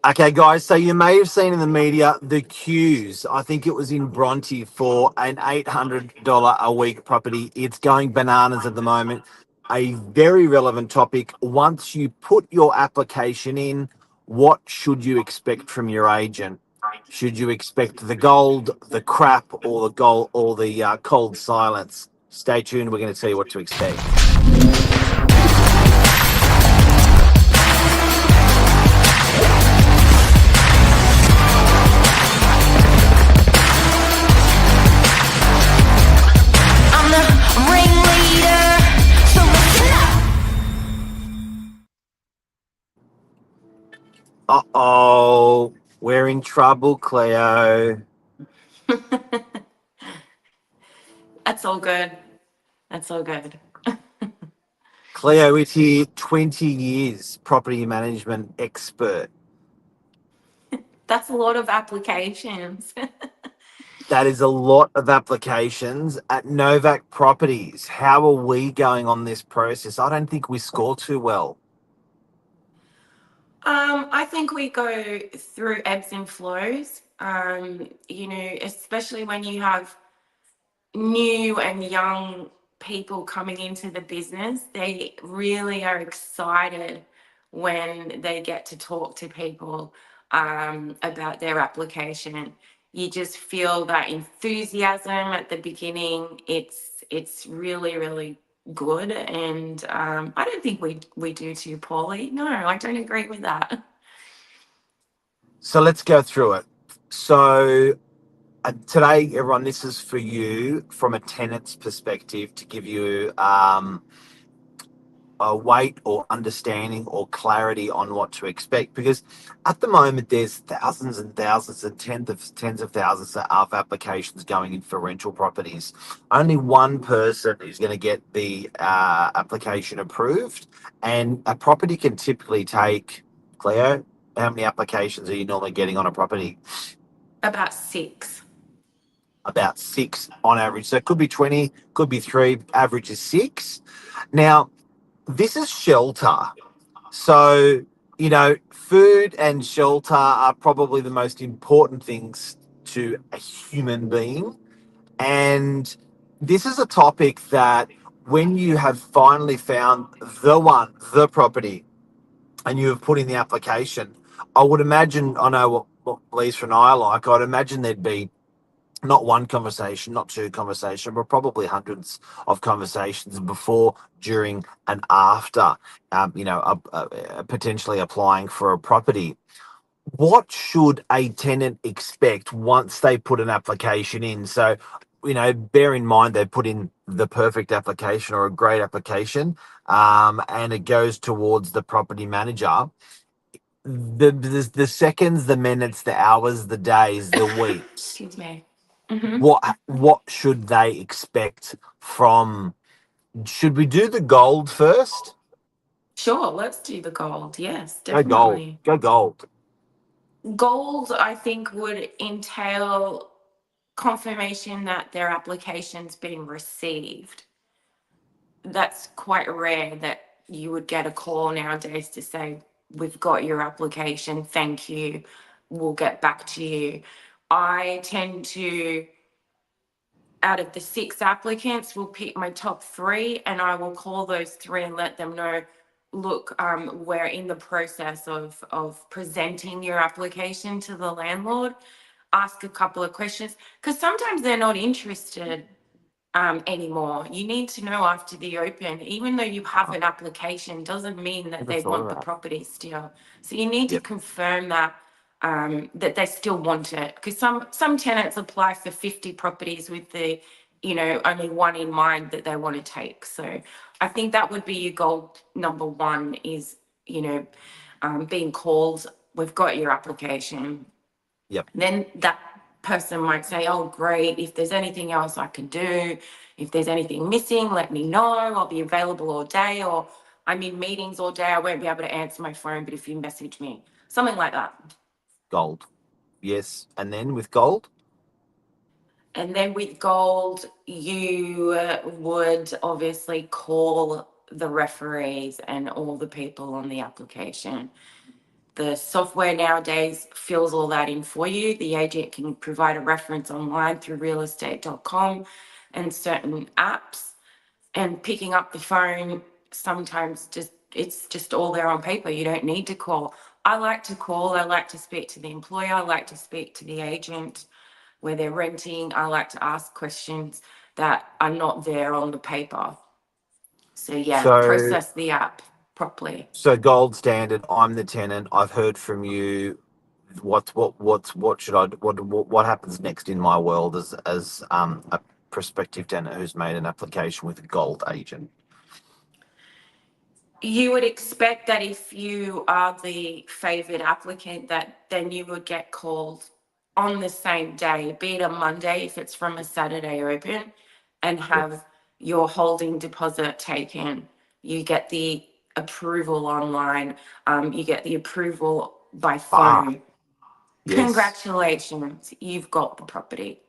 Okay, guys, so you may have seen in the media the queues. I think it was in Bronte for an $800 a week property. It's going bananas at the moment. A very relevant topic. Once you put your application in, what should you expect from your agent? Should you expect the gold, the crap, or the gold, or the cold silence? Stay tuned. We're going to tell you what to expect. I'm the ringleader, so listen Uh-oh, we're in trouble, Cleo. up. That's all good. That's all good. Cleo is here, 20 years property management expert. That's a lot of applications. That is a lot of applications at Novak Properties. How are we going on this process? I don't think we score too well. I think we go through ebbs and flows. Especially when you have new and young people coming into the business, they really are excited when they get to talk to people about their application. You just feel that enthusiasm at the beginning. It's really really good, and I don't think we do too poorly. No, I don't agree with that. So let's go through it. So today, everyone, this is for you from a tenant's perspective to give you a weight or understanding or clarity on what to expect, because at the moment there's thousands and thousands and tens of thousands of applications going in for rental properties. Only one person is going to get the application approved, and a property can typically take, Cleo, how many applications are you normally getting on a property? About six. About six on average. So it could be 20, could be three, average is six. Now, this is shelter. So, food and shelter are probably the most important things to a human being. And this is a topic that when you have finally found the one, the property, and you have put in the application, I would imagine, I know what Lisa and I like, I'd imagine there'd be not one conversation, not two conversations, but probably hundreds of conversations before, during, and after, potentially applying for a property. What should a tenant expect once they put an application in? So, bear in mind they put in the perfect application or a great application, and it goes towards the property manager. The seconds, the minutes, the hours, the days, the weeks, Excuse me. Hmm. what should they expect from, should we do the gold first? Sure, let's do the gold. Yes, Go gold. definitely. Go gold. Gold, I think, would entail confirmation that their application's been received. That's quite rare that you would get a call nowadays to say, we've got your application, thank you, we'll get back to you. I tend to, out of the six applicants, will pick my top three and I will call those three and let them know, look, we're in the process of presenting your application to the landlord. Ask a couple of questions because sometimes they're not interested anymore. You need to know after the open, even though you have an application, doesn't mean that Never they thought want of the that. property still. So you need to Yep. confirm that that they still want it. Because some tenants apply for 50 properties with the, only one in mind that they want to take. So I think that would be your goal number one is, being called, we've got your application. Yep. Then that person might say, oh, great, if there's anything else I can do, if there's anything missing, let me know. I'll be available all day, or I'm in meetings all day. I won't be able to answer my phone, but if you message me, something like that. Gold. Yes. And then with gold? And then with gold, you would obviously call the referees and all the people on the application The software nowadays fills all that in for you. The agent can provide a reference online through realestate.com and certain apps, and picking up the phone sometimes just it's just all there on paper. You don't need to call. I like to call. I like to speak to the employer. I like to speak to the agent where they're renting. I like to ask questions that are not there on the paper. So yeah, So, process the app properly. so gold standard. I'm the tenant. I've heard from you. What should I what happens next in my world as a prospective tenant who's made an application with a gold agent? You would expect that if you are the favored applicant, that then you would get called on the same day, be it a Monday if it's from a Saturday open, and Yes. have your holding deposit taken. You get the approval online, you get the approval by Ah, phone. yes, Congratulations, you've got the property.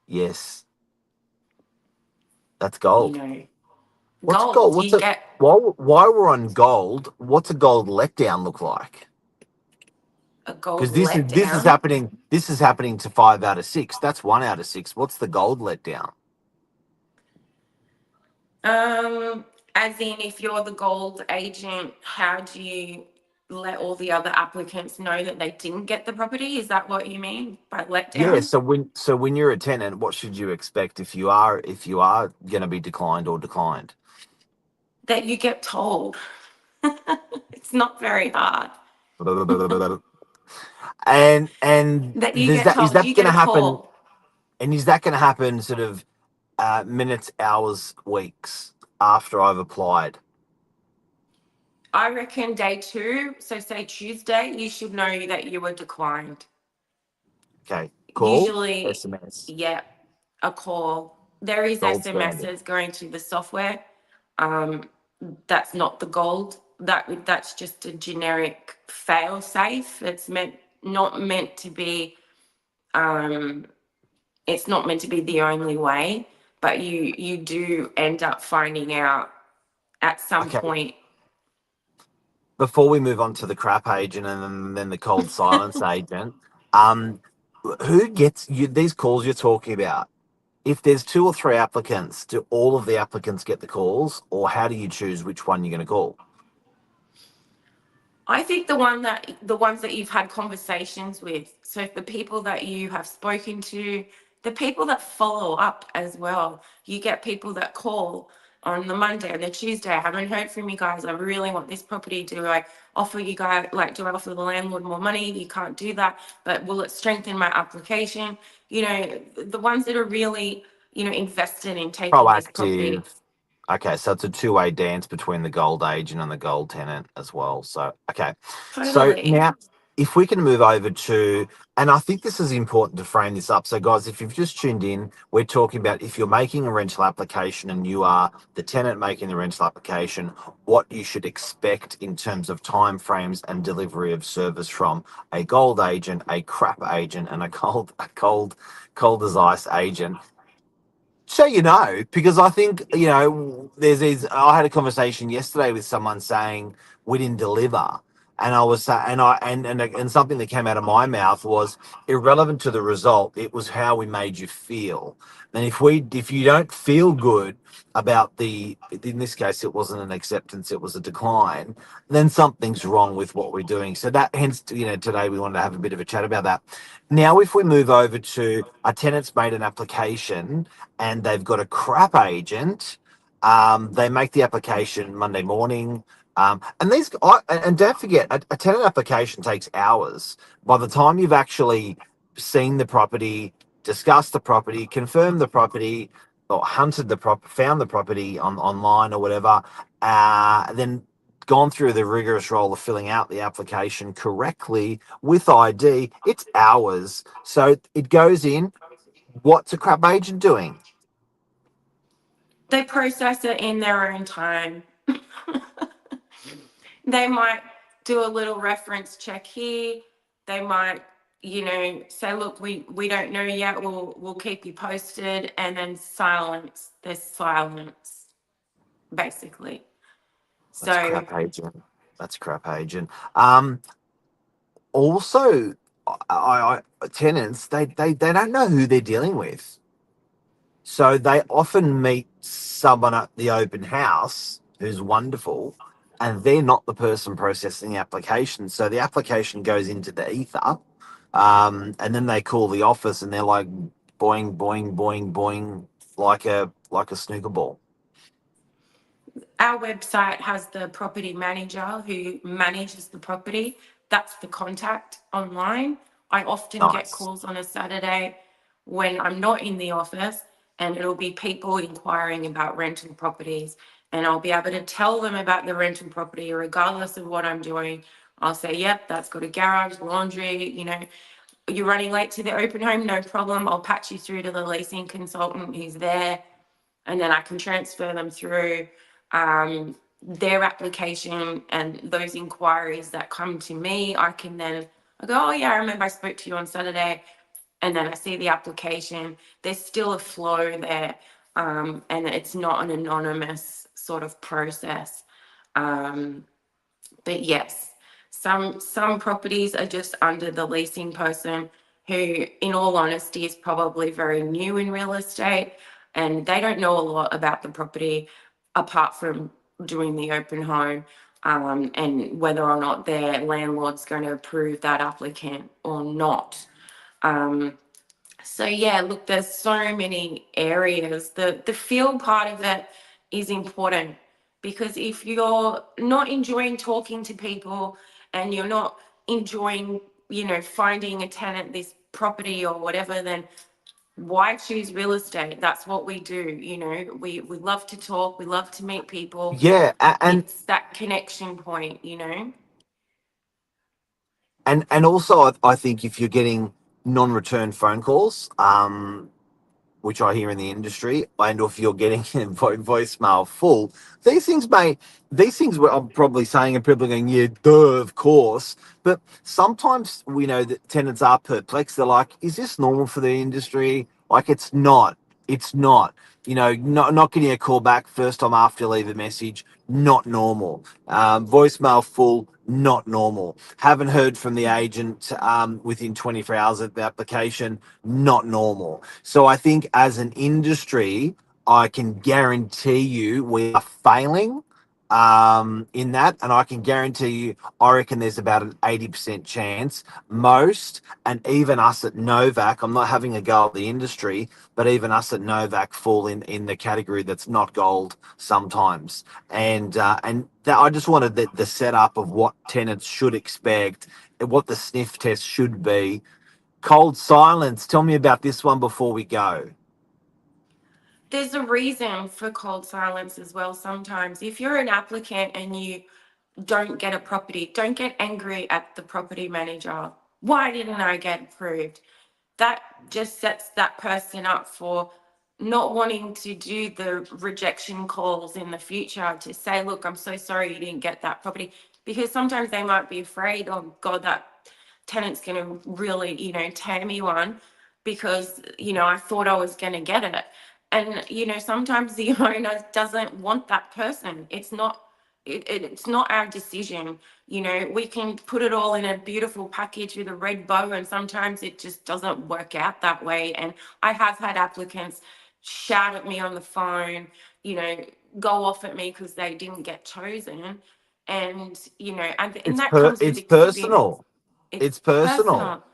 yes. That's You gold. know, What's gold? gold, What's you a get while we're on gold? What's a gold letdown look like? a gold Because this is letdown. happening. This is happening to 5 out of 6. That's 1 out of 6. What's the gold letdown? Um, as in, if you're the gold agent, how do you let all the other applicants know that they didn't get the property? Is that what you mean by Yeah. letdown? So when you're a tenant, what should you expect if you are going to be declined or declined? That you get told. It's not very hard. And That you does get that is told. that You going get to a happen? call. And is that going to happen sort of minutes, hours, weeks after I've applied? I reckon day two, so say Tuesday, you should know that you were declined. Okay, cool. Usually, SMS, yeah, a call. There is gold standard. SMSs going to the software. Um, that's not the gold. That's just a generic fail safe. It's meant not meant to be. Um, it's not meant to be the only way, but you do end up finding out at some Okay, point. before we move on to the crap agent and then the cold silence agent, um, who gets you these calls you're talking about? If there's 2 or 3 applicants, do all of the applicants get the calls, or how do you choose which one you're going to call? I think the ones that you've had conversations with, so the people that you have spoken to, the people that follow up as well. You get people that call on the Monday and the Tuesday. I haven't heard from you guys. I really want this property. Do I offer you guys, like, do I offer the landlord more money? You can't do that, but will it strengthen my application? You know, the ones that are really, invested in taking this property. Proactive. Okay, so it's a two-way dance between the gold agent and the gold tenant as well. So, okay. So Totally. now, if we can move over to, and I think this is important to frame this up. So, guys, if you've just tuned in, we're talking about if you're making a rental application and you are the tenant making the rental application, what you should expect in terms of timeframes and delivery of service from a gold agent, a crap agent, and a cold as ice agent. So because I think there's these. I had a conversation yesterday with someone saying we didn't deliver, and I was saying, and something that came out of my mouth was irrelevant to the result. It was how we made you feel, and if you don't feel good about in this case it wasn't an acceptance, it was a decline, then something's wrong with what we're doing. So that hence today we wanted to have a bit of a chat about that. Now, if we move over to a tenant's made an application and they've got a crap agent. They make the application Monday morning. And don't forget, a tenant application takes hours. By the time you've actually seen the property, discussed the property, confirmed the property, or hunted found the property online or whatever, then gone through the rigorous role of filling out the application correctly with ID, it's hours. So it goes in. What's a crap agent doing? They process it in their own time. They might do a little reference check here. They might, say, look, we don't know yet. We'll keep you posted, and then silence. There's silence, basically. That's So crap agent. That's crap agent. Um, Also, tenants, they don't know who they're dealing with. So they often meet someone at the open house who's wonderful, and they're not the person processing the application. So the application goes into the ether, and then they call the office, and they're like boing, boing, boing, boing, like a snooker ball. Our website has the property manager who manages the property. That's the contact online. I often get Nice. calls on a Saturday when I'm not in the office, and it'll be people inquiring about rental properties. And I'll be able to tell them about the rental property regardless of what I'm doing. I'll say, yep, that's got a garage, laundry, you're running late to the open home, no problem. I'll patch you through to the leasing consultant who's there, and then I can transfer them through their application, and those inquiries that come to me, I go, oh yeah, I remember I spoke to you on Saturday, and then I see the application. There's still a flow there, and it's not an anonymous sort of process. Um, but yes, some properties are just under the leasing person who, in all honesty, is probably very new in real estate, and they don't know a lot about the property apart from doing the open home, and whether or not their landlord's going to approve that applicant or not. Um, so yeah, look, there's so many areas. The feel part of it is important, because if you're not enjoying talking to people and you're not enjoying, finding a tenant, this property or whatever, then why choose real estate? That's what we do. We love to talk, we love to meet people. Yeah, It's that connection point. and also I think if you're getting non-return phone calls, which I hear in the industry, and if you're getting voicemail full, these things may, these things I'm probably saying, and people are going, yeah, duh, of course. But sometimes we know that tenants are perplexed. They're like, is this normal for the industry? Like, it's not. It's not. Not getting a call back first time after you leave a message, not normal. Voicemail full, not normal. Haven't heard from the agent within 24 hours of the application, not normal. So I think as an industry, I can guarantee you we are failing in that. And I can guarantee you, I reckon there's about an 80% chance, most, and even us at Novak, I'm not having a go at the industry, but even us at Novak fall in the category that's not gold sometimes. And that, I just wanted the setup of what tenants should expect, what the sniff test should be. Cold silence. Tell me about this one before we go. There's a reason for cold silence as well sometimes. If you're an applicant and you don't get a property, don't get angry at the property manager. Why didn't I get approved? That just sets that person up for not wanting to do the rejection calls in the future to say, look, I'm so sorry you didn't get that property. Because sometimes they might be afraid, oh God, that tenant's going to really, tear me one, because, I thought I was going to get it. And, sometimes the owner doesn't want that person. It's not our decision. We can put it all in a beautiful package with a red bow, and sometimes it just doesn't work out that way. And I have had applicants shout at me on the phone, you know, go off at me because they didn't get chosen. And, and that comes with It's experience. personal. It's It's personal. personal.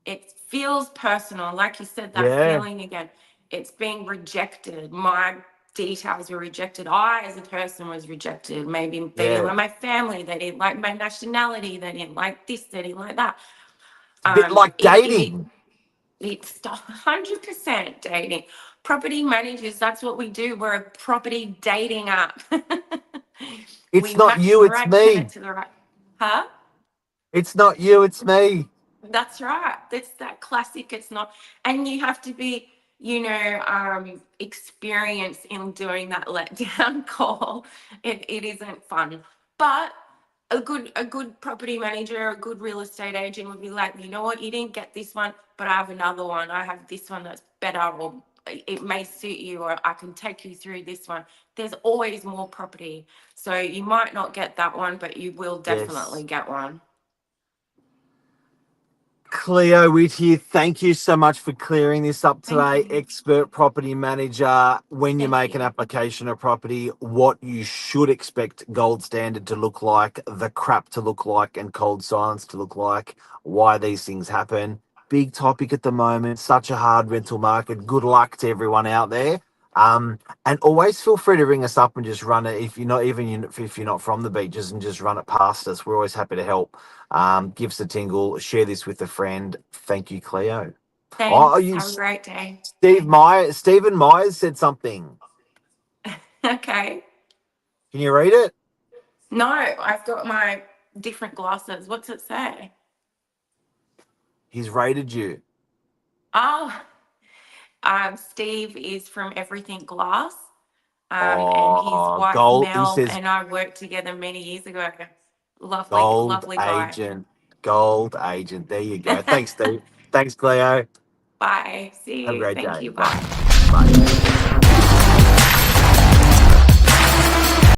It feels personal. Like you said, that Yeah, feeling again. It's being rejected. My details were rejected. I, as a person, was rejected. Maybe they didn't yeah. like my family. They didn't like my nationality. They didn't like this. They didn't like that. It's a bit like It dating. it's 100% dating. Property managers, that's what we do. We're a property dating app. We It's not match you, the it's right tenant me. to the right. Huh? It's not you, it's me. That's right. That's that classic. It's not, and you have to be, experienced in doing that letdown call. It isn't fun, but a good property manager, a good real estate agent would be like, you know what, you didn't get this one, but I have another one. I have this one that's better, or it may suit you, or I can take you through this one. There's always more property, so you might not get that one, but you will definitely Yes. get one. Cleo Witt here. Thank you so much for clearing this up Thank today. you. Expert property manager. When you Thank make an you. application of property, what you should expect gold standard to look like, the crap to look like, and cold silence to look like, why these things happen. Big topic at the moment. Such a hard rental market. Good luck to everyone out there. And always feel free to ring us up and just run it if you're not if you're not from the beaches and just run it past us. We're always happy to help. Give us a tingle, share this with a friend. Thank you, Cleo. Oh, Thanks. you, Have a great day. Stephen Myers said something. Okay. Can you read it? No, I've got my different glasses. What's it say? He's rated you. Oh, Steve is from Everything Glass. And his Oh, wife gold. He Mel says and I worked together many years ago. Lovely, gold lovely guy. agent. Gold agent. There you go. Thanks, Steve. Thanks, Cleo. Bye. See Have a you. great Thank day. you. Bye. Bye. Bye.